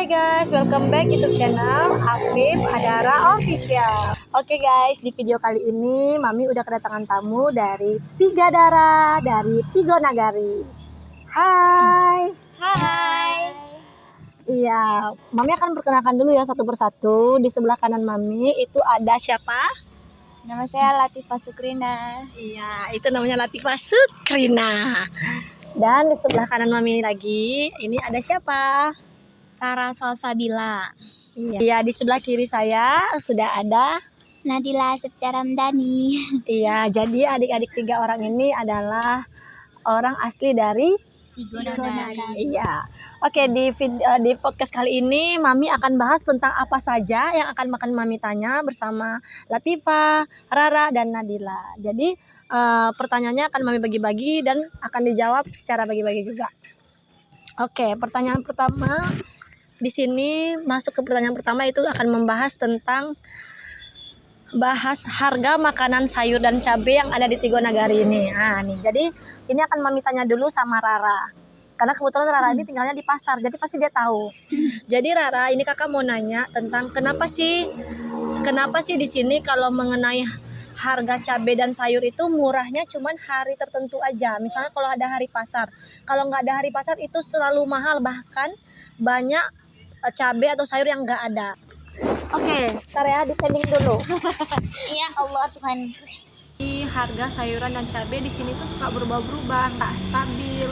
Hai guys, welcome back YouTube channel Afif Adara Official. Oke guys, di video kali ini Mami udah kedatangan tamu dari Tiga Dara dari Tigo Nagari. Hai. Hai. Iya, Mami akan perkenalkan dulu ya satu persatu. Di sebelah kanan Mami itu ada siapa? Nama saya Latifah Sukrina. Iya, itu namanya Latifah Sukrina. Dan di sebelah kanan Mami lagi, ini ada siapa? Tara Salsabila. Iya, di sebelah kiri saya sudah ada Nadila Septiaramdani. Iya, jadi adik-adik tiga orang ini adalah orang asli dari Tigo Nagari. Iya. Oke, di podcast kali ini Mami akan bahas tentang apa saja yang akan Mami tanya bersama Latifah, Rara, dan Nadila. Jadi pertanyaannya akan Mami bagi-bagi dan akan dijawab secara bagi-bagi juga. Oke, pertanyaan pertama di sini masuk ke pertanyaan pertama itu akan membahas tentang harga makanan sayur dan cabai yang ada di Tigo Nagari ini. Nah, nih. Jadi ini akan Mami tanya dulu sama Rara. Karena kebetulan Rara ini tinggalnya di pasar, jadi pasti dia tahu. Jadi Rara, ini kakak mau nanya tentang kenapa sih di sini kalau mengenai harga cabai dan sayur itu murahnya cuman hari tertentu aja. Misalnya kalau ada hari pasar. Kalau nggak ada hari pasar itu selalu mahal, bahkan banyak cabai atau sayur yang nggak ada. Oke, ntar ya dipending dulu. Ya Allah Tuhan. Harga sayuran dan cabai di sini tuh suka berubah-ubah, nggak stabil,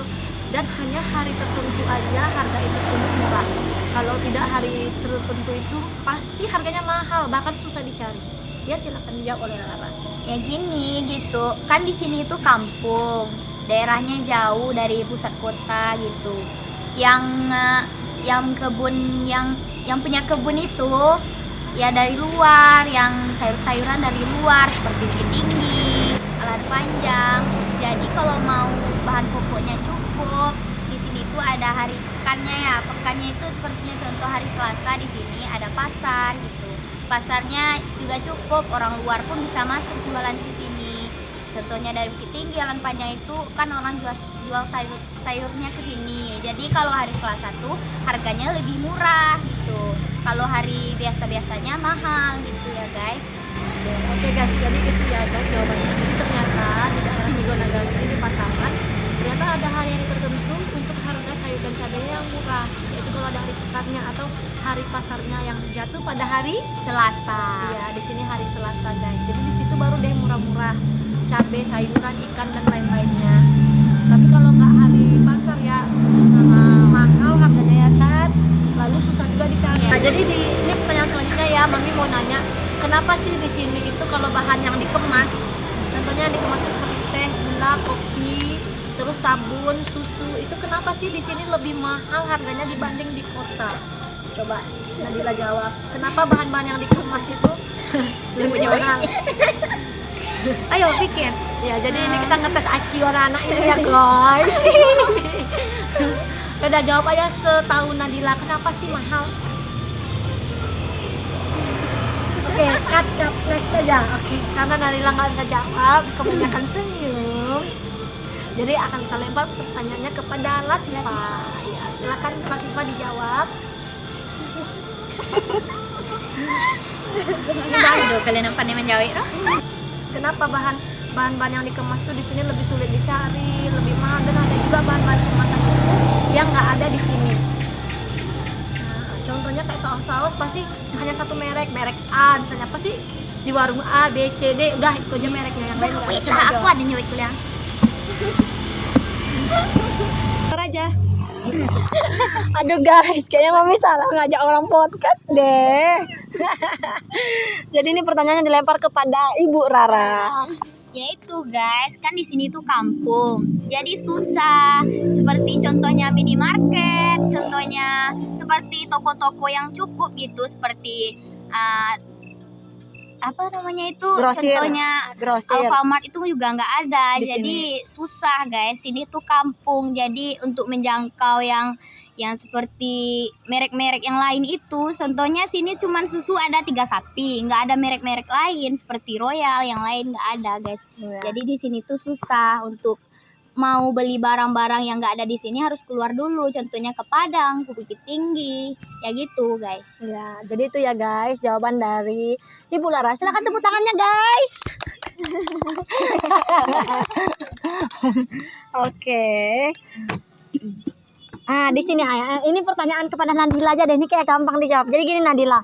dan hanya hari tertentu aja harga itu sungguh murah. Kalau tidak hari tertentu itu pasti harganya mahal, bahkan susah dicari. Ya silakan dijawab oleh Rara. Ya gini gitu, kan di sini itu kampung, daerahnya jauh dari pusat kota gitu. Yang kebun yang punya kebun itu ya dari luar, yang sayur-sayuran dari luar seperti Bukit Tinggi, Alan Panjang. Jadi kalau mau bahan pokoknya cukup, di sini tuh ada hari pekannya ya. Pekannya itu sepertinya contoh hari Selasa di sini ada pasar gitu. Pasarnya juga cukup, orang luar pun bisa masuk jualan di sini. Contohnya dari Bukit Tinggi, Alan Panjang itu kan orang jual sayurnya ke sini. Jadi kalau hari Selasa tuh harganya lebih murah gitu. Kalau hari biasa-biasanya mahal gitu ya guys. Oke guys, jadi gitu ya guys jawabannya. Jadi ternyata di daerah Tigo Nagari ini di pasaran ternyata ada hari-hari tertentu untuk harga sayur dan cabainya yang murah. Yaitu kalau ada hari pekannya atau hari pasarnya yang jatuh pada hari Selasa. Iya, di sini hari Selasa guys. Jadi di situ baru deh murah-murah cabai, sayuran, ikan dan lain-lainnya. Tapi kalau nggak hari pasar ya mahal harganya ya kan. Lalu susah juga dicari. Nah, jadi ini pertanyaan selanjutnya ya, Mami mau nanya, kenapa sih di sini itu kalau bahan yang dikemas, contohnya yang dikemas itu seperti teh, gula, kopi, terus sabun, susu, itu kenapa sih di sini lebih mahal harganya dibanding di kota? Coba Nadila jawab. Kenapa bahan-bahan yang dikemas itu lebih mahal? Ayo pikir. Ya, jadi ini kita ngetes IQ anak-anak ini ya guys. Udah jawab aja setahu Nadila, kenapa sih mahal? Oke, cut next saja. Oke, karena Nadila nggak bisa jawab, kebanyakan senyum. Jadi akan kita lempar pertanyaannya kepada Latifah. Ya, silakan Latifah dijawab. Aduh, kalian yang pandai menjawab loh. Kenapa bahan-bahan yang dikemas tuh di sini lebih sulit dicari, lebih mahal, dan ada juga bahan-bahan kemasan itu yang nggak ada di sini. Nah, contohnya kayak saus-saus pasti hanya satu merek A misalnya, pasti di warung A, B, C, D, udah itu aja mereknya, yang lain nggak Coba aku ada nyawit kuliah. aja. Aduh guys, kayaknya Mami salah ngajak orang podcast deh. Jadi ini pertanyaannya dilempar kepada Ibu Rara. Yaitu guys, kan di sini tuh kampung, jadi susah. Seperti contohnya minimarket, contohnya seperti toko-toko yang cukup gitu, seperti apa namanya itu, Grosir. contohnya Grosir. Alfamart itu juga nggak ada. Di Jadi susah guys, ini tuh kampung. Jadi untuk menjangkau yang seperti merek-merek yang lain itu, contohnya sini cuman susu ada 3 sapi, nggak ada merek-merek lain seperti Royal yang lain, nggak ada guys. Ya. Jadi di sini tuh susah untuk mau beli barang-barang yang nggak ada di sini harus keluar dulu, contohnya ke Padang, ke Bukit Tinggi, ya gitu guys. Ya, jadi itu ya guys jawaban dari Ibu Lara. Silakan tepuk tangannya guys. Oke. Di sini ini pertanyaan kepada Nadila aja deh, ini kayak gampang dijawab. Jadi gini Nadila.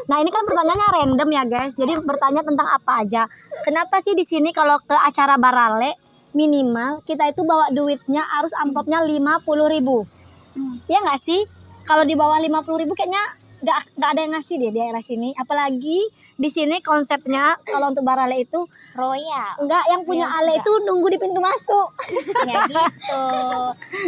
Nah, ini kan pertanyaannya random ya guys. Jadi bertanya tentang apa aja. Kenapa sih di sini kalau ke acara Barale minimal kita itu bawa duitnya harus amplopnya 50.000. Ya nggak sih? Kalau di bawah 50.000 kayaknya nggak ada yang ngasih deh di daerah sini. Apalagi di sini konsepnya kalau untuk Barale itu Royal. enggak, yang punya ale itu nunggu di pintu masuk. Ya gitu.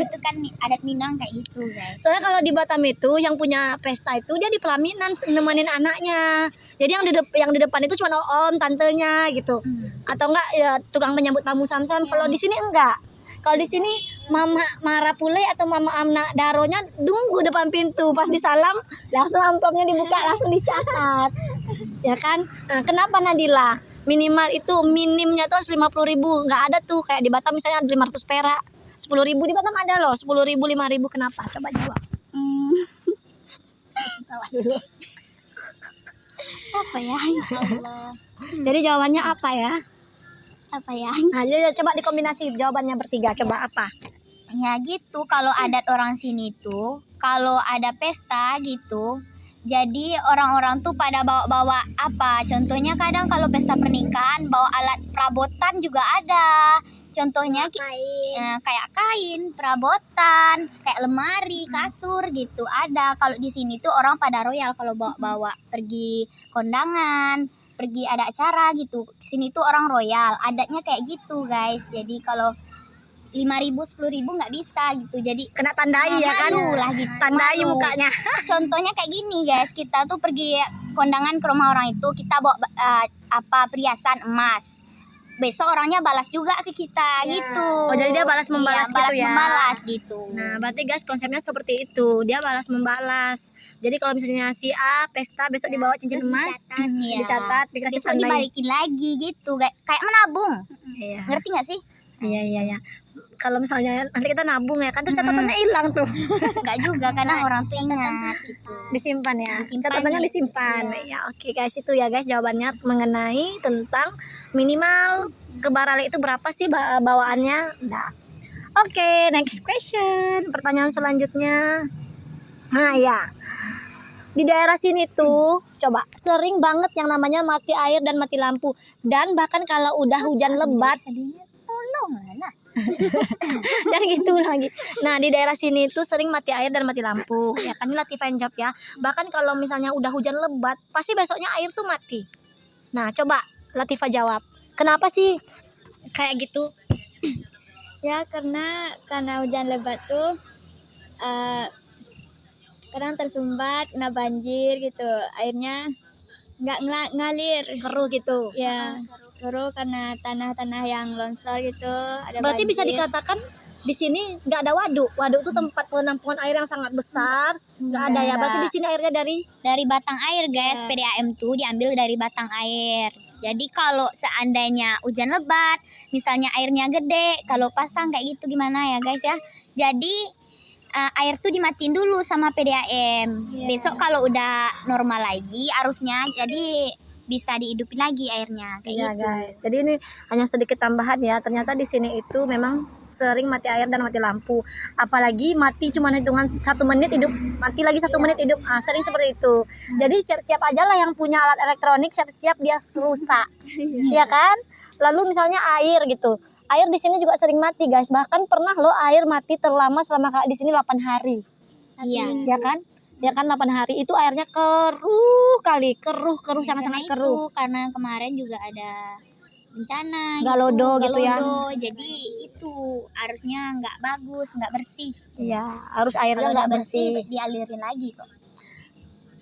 Itu kan adat Minang kayak gitu guys. Soalnya kalau di Batam itu yang punya pesta itu dia di pelaminan nemenin anaknya. Jadi yang di depan itu cuma om, tantenya gitu. Atau enggak ya tukang penyambut tamu sam-sam. Kalau di sini enggak. Kalau di sini Mama Marapule atau Mama Amna Daronya nunggu depan pintu, pas disalam langsung amplopnya dibuka langsung dicatat. Ya kan? Nah, kenapa Nadila? Minimal itu minimnya tuh 50.000, nggak ada tuh kayak di Batam misalnya 500 perak, 10.000 di Batam ada loh, 10.000, 5.000, kenapa? Coba jawab. Tawa dulu. Apa ya? Ya Allah. Jadi jawabannya apa ya? Apa ya? Nah, jadi coba dikombinasi jawabannya bertiga. Coba apa? Ya gitu, kalau adat orang sini tuh kalau ada pesta gitu, jadi orang-orang tuh pada bawa-bawa apa, contohnya kadang kalau pesta pernikahan bawa alat perabotan juga ada, contohnya kayak kain perabotan, kayak lemari, kasur gitu ada. Kalau di sini tuh orang pada royal kalau bawa-bawa pergi kondangan, pergi ada acara gitu. Sini tuh orang royal, adatnya kayak gitu guys. Jadi kalau 5.000, 10.000 nggak bisa gitu. Jadi Kena tandai ya kan? malu lah gitu. Tandai Malu. mukanya. Contohnya kayak gini guys, kita tuh pergi kondangan ke rumah orang itu, kita bawa perhiasan emas. Besok orangnya balas juga ke kita gitu. Oh, jadi dia balas membalas gitu ya? Membalas gitu. Nah, berarti guys konsepnya seperti itu. Dia balas membalas. Jadi kalau misalnya si A pesta besok dibawa cincin emas, dicatat, dikasih besok tandai. dibalikin lagi gitu, kayak menabung. Iya. Ngerti nggak sih? Iya. Kalau misalnya nanti kita nabung ya kan, terus catatannya hilang tuh. Nggak juga, karena orang tuh ingat gitu. Disimpan ya. Disimpan Catatannya nih. disimpan. Ya, oke guys, itu ya guys jawabannya mengenai tentang minimal ke Barale itu berapa sih bawaannya. Nah. Oke, next question. Pertanyaan selanjutnya. Nah, ya. Di daerah sini tuh coba sering banget yang namanya mati air dan mati lampu. Dan bahkan kalau udah hujan lebat, Tolong lah. dan gitu lagi. Nah, di daerah sini tuh sering mati air dan mati lampu. Ya kan, ini Latifah yang jawab ya. Bahkan kalau misalnya udah hujan lebat, pasti besoknya air tuh mati. Nah, coba Latifah jawab. Kenapa sih kayak gitu? Ya karena hujan lebat tuh kadang tersumbat, kena banjir gitu, airnya nggak ngalir, Keruh gitu. ya keruh karena tanah-tanah yang longsor gitu, ada Berarti bisa banjir. dikatakan di sini nggak ada waduk. Waduk itu tempat penampungan air yang sangat besar. Nggak ada ya. Berarti di sini airnya dari Batang air guys. Ya. PDAM tuh diambil dari batang air. Jadi kalau seandainya hujan lebat, misalnya airnya gede, kalau pasang kayak gitu gimana ya guys ya. Jadi air tuh dimatiin dulu sama PDAM. Besok kalau udah normal lagi arusnya, jadi bisa dihidupin lagi airnya kayak Iya gitu. guys. Jadi ini hanya sedikit tambahan ya. Ternyata di sini itu memang sering mati air dan mati lampu. Apalagi mati cuma hitungan 1 menit hidup, mati lagi 1 menit hidup. Sering seperti itu. Jadi siap-siap aja lah yang punya alat elektronik, siap-siap dia rusak. Iya kan? Lalu misalnya air gitu. Air di sini juga sering mati guys. Bahkan pernah loh air mati terlama selama di sini 8 hari. Iya. Ya kan? Ya kan 8 hari itu airnya keruh kali, keruh sangat-sangat Karena keruh. itu, karena kemarin juga ada bencana Galodo gitu ya. Jadi itu harusnya nggak bagus, nggak bersih. Iya, harus airnya Kalau nggak nggak bersih. dialirin lagi kok.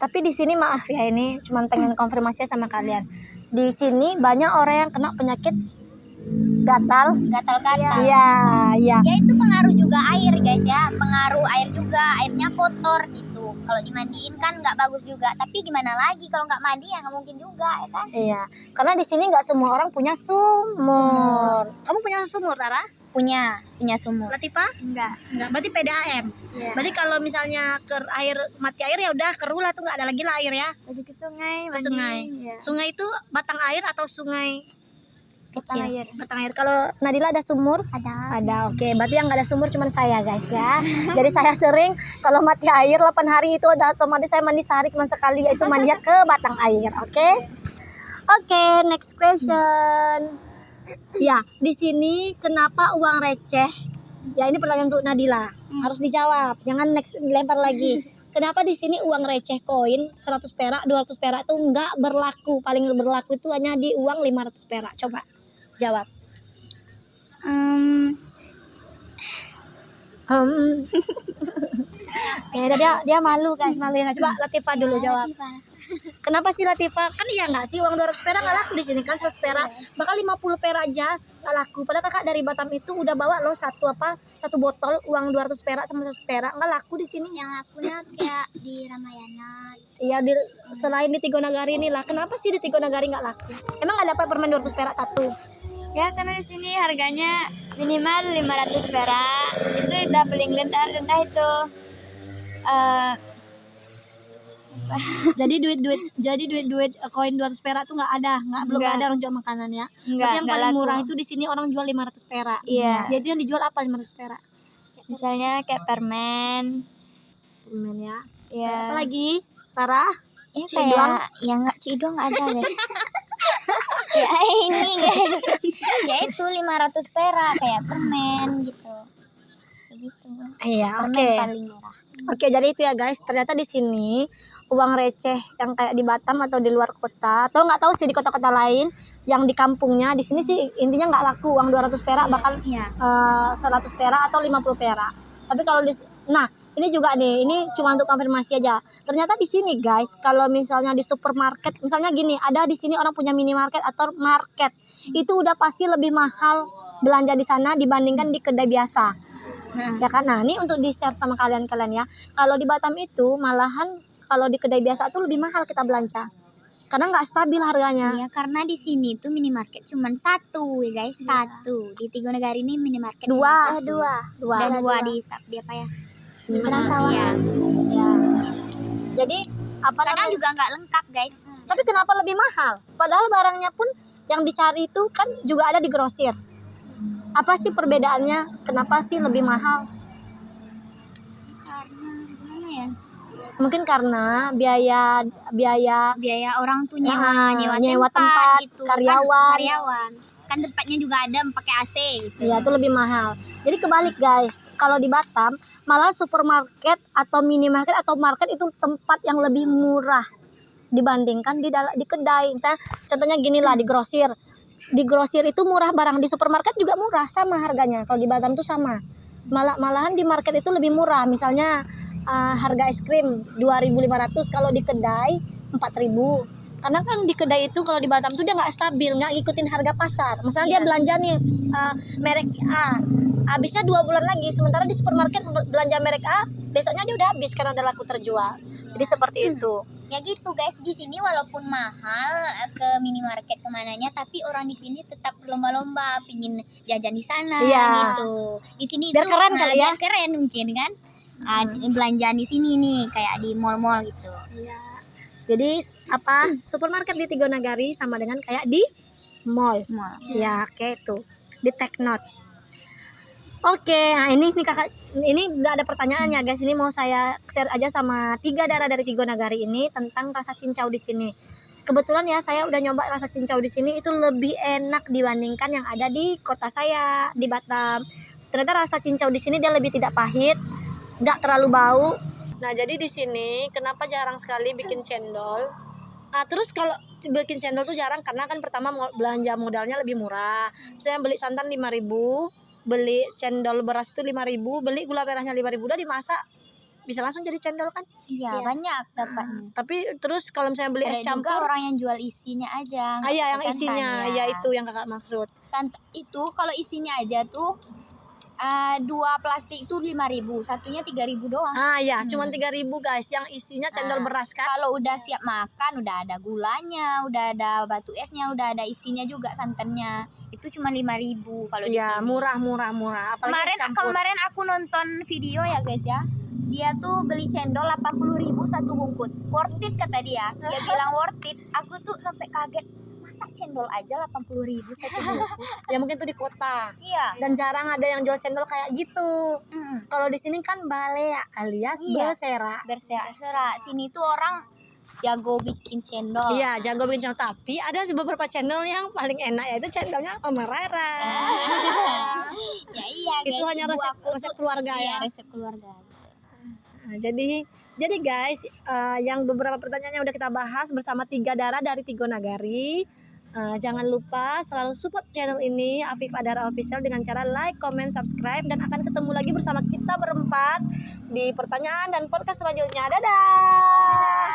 Tapi di sini maaf ya, ini cuman pengen konfirmasi sama kalian. Di sini banyak orang yang kena penyakit gatal. Gatal-gatal. Iya. Ya itu pengaruh juga air guys ya, pengaruh air juga, airnya kotor gitu. Kalau dimandiin kan nggak bagus juga, tapi gimana lagi kalau nggak mandi ya nggak mungkin juga ya kan. Iya, karena di sini nggak semua orang punya sumur. Kamu punya sumur, Rara? punya sumur. Latifah? Enggak. Enggak, berarti PDAM. Iya. Berarti kalau misalnya air mati air ya udah keruh lah tuh, nggak ada lagi lah air ya. Pergi ke sungai, Ke mandi. sungai. Iya. Sungai itu batang air atau sungai Batang kecil? air. Batang air. Kalau Nadila ada sumur? Ada. Ada, oke. Berarti yang nggak ada sumur cuma saya guys ya. Jadi saya sering kalau mati air 8 hari itu udah otomatis saya mandi sehari cuma sekali, yaitu mandi ke batang air, oke? Oke, next question. Ya, di sini kenapa uang receh? Ya, ini pertanyaan untuk Nadila. Harus dijawab. Jangan next dilempar lagi. Kenapa di sini uang receh koin 100 perak, 200 perak itu enggak berlaku? Paling berlaku itu hanya di uang 500 perak. Coba jawab. Dia malu guys, malu ya. Coba Latifah dulu jawab. Kenapa sih Latifah? Kan iya nggak sih uang 200 perak nggak laku di sini kan, 100 perak, bahkan 50 perak aja nggak laku. Padahal kakak dari Batam itu udah bawa loh satu botol uang 200 perak sama 100 perak, nggak laku di sini. Yang lakunya kayak di Ramayana. Iya, selain di Tigo Nagari ini lah. Kenapa sih di Tigo Nagari nggak laku? Emang nggak dapat permen 200 perak satu? Ya karena di sini harganya minimal 500 perak. Itu udah paling rendah itu. Jadi duit koin 200 perak tuh nggak ada, belum Nggak. ada orang jual makanan ya. Enggak, Tapi yang enggak paling laku. murah itu di sini orang jual 500 perak. Iya. Ya itu yang dijual apa 500 perak? Misalnya kayak permen. Permen ya. Ya. Apa lagi? Parah? Ya Cidong? kayak yang nggak cidong nggak ada guys. Ya ini guys. Ya itu 500 perak kayak permen gitu. Begitu. Iya, Permen oke. paling murah. Oke, jadi itu ya guys. Ternyata di sini uang receh yang kayak di Batam atau di luar kota, atau nggak tahu sih di kota-kota lain yang di kampungnya, di sini sih intinya nggak laku uang 200 perak, bahkan Iya. 100 perak atau 50 perak. Tapi kalau ini juga nih, ini cuma untuk konfirmasi aja. Ternyata di sini guys, kalau misalnya di supermarket, misalnya gini, ada di sini orang punya minimarket atau market, itu udah pasti lebih mahal belanja di sana dibandingkan di kedai biasa. Ya kan? Nah, ini untuk di-share sama kalian ya. Kalau di Batam itu malahan kalau di kedai biasa tuh lebih mahal kita belanja. Karena nggak stabil harganya. Iya, karena di sini tuh minimarket cuma satu ya guys, satu. Di Tigo Nagari ini minimarket Dua. cuma dua. Dua. Dan Ada dua dua. di apa ya? Nah, Iya. ya. Jadi apa Kadang namanya? juga nggak lengkap guys. Tapi kenapa lebih mahal? Padahal barangnya pun yang dicari itu kan juga ada di grosir. Apa sih perbedaannya? Kenapa sih lebih mahal? Karena gimana ya? Mungkin karena biaya Biaya orang tuh Nah, nyewa nyewa tempat, tempat, gitu. karyawan. Kan tempatnya juga ada pakai AC gitu. ya itu lebih mahal. Jadi kebalik guys, kalau di Batam malah supermarket atau minimarket atau market itu tempat yang lebih murah dibandingkan di kedai. Misalnya contohnya gini lah, di grosir. Di grosir itu murah, barang di supermarket juga murah, sama harganya. Kalau di Batam tuh sama. Malahan di market itu lebih murah. Misalnya harga es krim 2.500, kalau di kedai 4.000. Karena kan di kedai itu kalau di Batam tuh dia nggak stabil, nggak ngikutin harga pasar. Misalnya dia belanja nih merek A, habisnya 2 bulan lagi. Sementara di supermarket belanja merek A, besoknya dia udah habis karena ada laku terjual. Jadi seperti itu. Ya gitu guys, di sini walaupun mahal ke minimarket kemananya, tapi orang di sini tetap berlomba-lomba pingin jajan di sana Iya. gitu. Di sini Biar tuh, keren kali ya. biar keren mungkin kan. Belanjaan di sini nih kayak di mall-mall gitu. Jadi supermarket di Tigo Nagari sama dengan kayak di mall. Ya, kayak itu. Di take note. Oke, nah ini kakak, ini nggak ada pertanyaannya guys. Ini mau saya share aja sama 3 daerah dari Tigo Nagari ini tentang rasa cincau di sini. Kebetulan ya saya udah nyoba rasa cincau di sini, itu lebih enak dibandingkan yang ada di kota saya di Batam. Ternyata rasa cincau di sini dia lebih tidak pahit, nggak terlalu bau. Nah, jadi di sini kenapa jarang sekali bikin cendol? Nah, terus kalau bikin cendol tuh jarang karena kan pertama belanja modalnya lebih murah. Misalnya beli santan 5.000, beli cendol beras itu 5.000, beli gula merahnya 5.000, udah dimasak. Bisa langsung jadi cendol kan? Iya, banyak dapatnya. Tapi terus kalau misalnya beli es Ada juga campur, orang yang jual isinya aja. iya yang pakai santan, isinya, ya. ya itu yang kakak maksud. Itu kalau isinya aja tuh Dua plastik itu 5.000, satunya 3.000 doang. Ah ya, cuman 3.000 guys, yang isinya cendol beras kan. Kalau udah siap makan, udah ada gulanya, udah ada batu esnya, udah ada isinya juga santannya. Itu cuma 5.000 kalau di Iya, sini. murah. Apalagi campur. Kemarin aku nonton video ya guys ya. Dia tuh beli cendol 80.000 satu bungkus. Worth it kata dia. Dia bilang worth it. Aku tuh sampai kaget. Masa cendol aja 80.000 satu bungkus? Ya mungkin tuh di kota. Iya. Dan jarang ada yang jual cendol kayak gitu. Kalau di sini kan balea alias Iya. besera. Berserak-serak. Sini tuh orang jago bikin cendol. Iya, jago bikin cendol. Tapi ada beberapa cendol yang paling enak, yaitu cendolnya Oma Rara. Ya iya guys. Itu hanya ibu resep aku resep tuh- keluarga Iya, ya. resep keluarga. Nah, jadi guys, yang beberapa pertanyaannya udah kita bahas bersama 3 darah dari Tigo Nagari. Jangan lupa selalu support channel ini Afif Adara Official dengan cara like, comment, subscribe, dan akan ketemu lagi bersama kita berempat di pertanyaan dan podcast selanjutnya. Dadah.